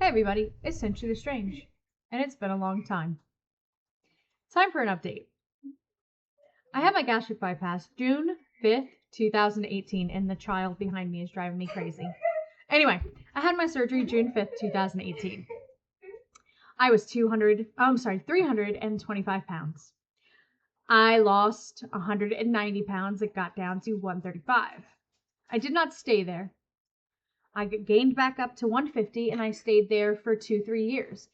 Hey everybody, it's Century the Strange, and it's been a long time. Time for an update. I had my gastric bypass June 5th, 2018, and the child behind me is driving me crazy. Anyway, I had my surgery June 5th, 2018. I was 325 pounds. I lost 190 pounds. It got down to 135. I did not stay there. I gained back up to 150 and I stayed there for 2-3 years.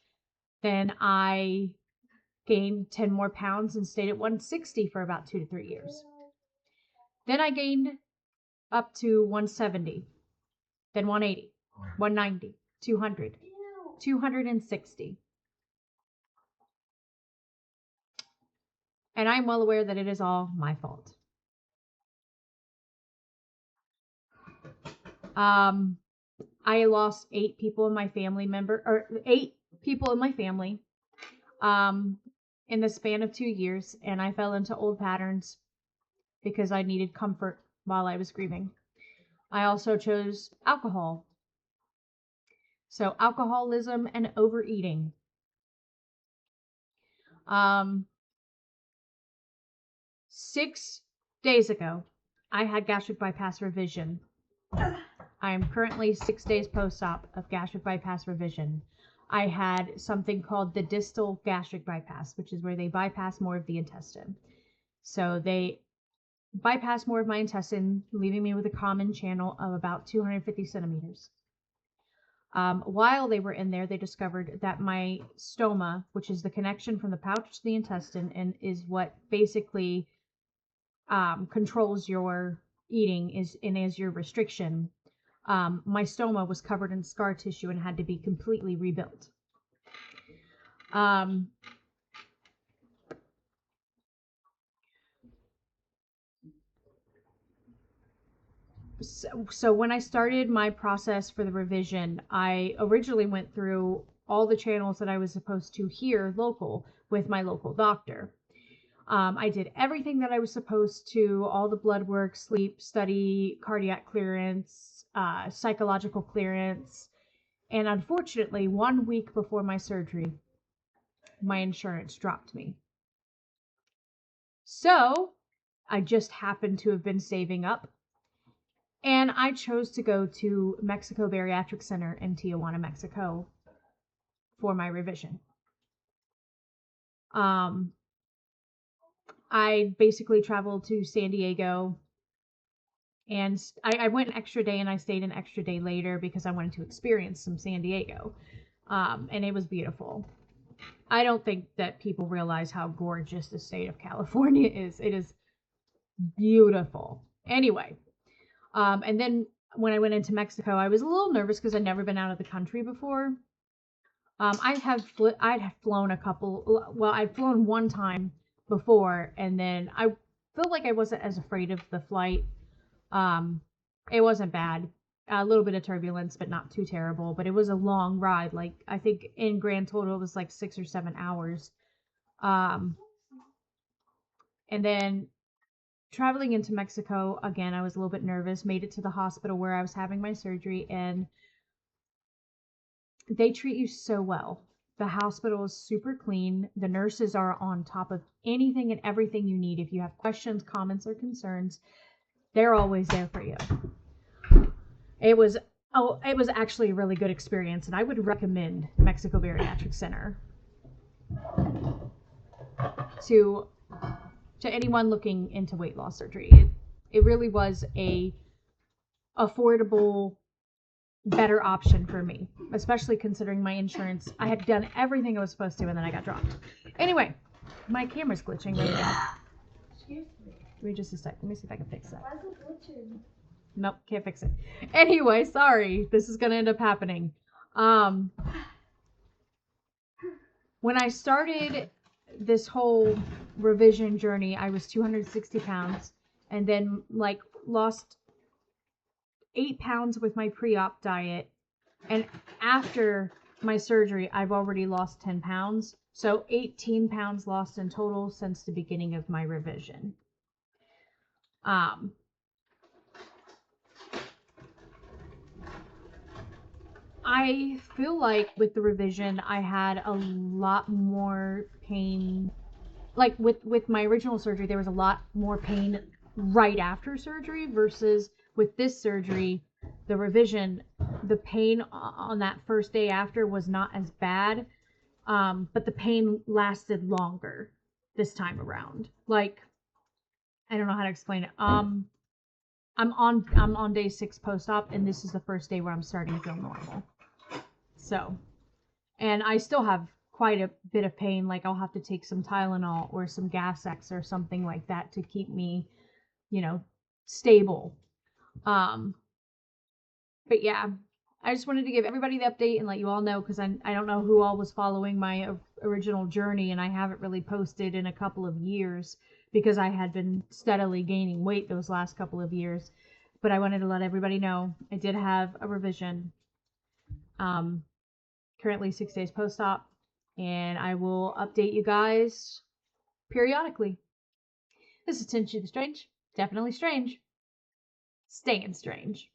Then I gained 10 more pounds and stayed at 160 for about 2 to 3 years. Then I gained up to 170, then 180, 190, 200, 260. And I'm well aware that it is all my fault. I lost 8 people in my family in the span of 2 years, and I fell into old patterns because I needed comfort while I was grieving. I also chose alcohol. So alcoholism and overeating. 6 days ago, I had gastric bypass revision. I am currently 6 days post-op of gastric bypass revision. I had something called the distal gastric bypass, which is where they bypass more of the intestine. So they bypass more of my intestine, leaving me with a common channel of about 250 centimeters. While they were in there, they discovered that my stoma, which is the connection from the pouch to the intestine and is what basically controls your eating is your restriction, my stoma was covered in scar tissue and had to be completely rebuilt. So when I started my process for the revision, I originally went through all the channels that I was supposed to hear local with my local doctor. I did everything that I was supposed to, all the blood work, sleep study, cardiac clearance, psychological clearance. And unfortunately, 1 week before my surgery, my insurance dropped me. So I just happened to have been saving up. And I chose to go to Mexico Bariatric Center in Tijuana, Mexico for my revision. I basically traveled to San Diego, and I went an extra day and I stayed an extra day later because I wanted to experience some San Diego. And it was beautiful. I don't think that people realize how gorgeous the state of California is. It is beautiful. Anyway, and then when I went into Mexico, I was a little nervous because I'd never been out of the country before. I'd flown one time before, and then I felt like I wasn't as afraid of the flight. It wasn't bad. A little bit of turbulence, but not too terrible. But it was a long ride. Like, I think in grand total it was like 6 or 7 hours. And then traveling into Mexico, again, I was a little bit nervous. Made it to the hospital where I was having my surgery, and they treat you so well. The hospital is super clean. The nurses are on top of anything and everything you need. If you have questions, comments, or concerns, they're always there for you. It was actually a really good experience, and I would recommend Mexico Bariatric Center to anyone looking into weight loss surgery. It really was a affordable, better option for me, especially considering my insurance. I had done everything I was supposed to, and then I got dropped. Anyway, my camera's glitching right now. Excuse me. Give me just a sec. Let me see if I can fix that. Why is it glitching? Nope, can't fix it. Anyway, sorry. This is gonna end up happening. When I started this whole revision journey, I was 260 pounds, and then lost 8 pounds with my pre-op diet, and after my surgery I've already lost 10 pounds, so 18 pounds lost in total since the beginning of my revision. I feel like with the revision, I had a lot more pain. Like with my original surgery, there was a lot more pain right after surgery versus with this surgery, the revision, the pain on that first day after was not as bad, but the pain lasted longer this time around. Like, I don't know how to explain it. I'm on day 6 post-op, and this is the first day where I'm starting to feel normal. So, and I still have quite a bit of pain. Like, I'll have to take some Tylenol or some Gas-X or something like that to keep me, stable. Um, but yeah, I just wanted to give everybody the update and let you all know, because I don't know who all was following my original journey, and I haven't really posted in a couple of years because I had been steadily gaining weight those last couple of years. But I wanted to let everybody know I did have a revision. Um, Currently 6 days post-op, and I will update you guys periodically. This is Tingy the Strange. Definitely strange. Staying strange.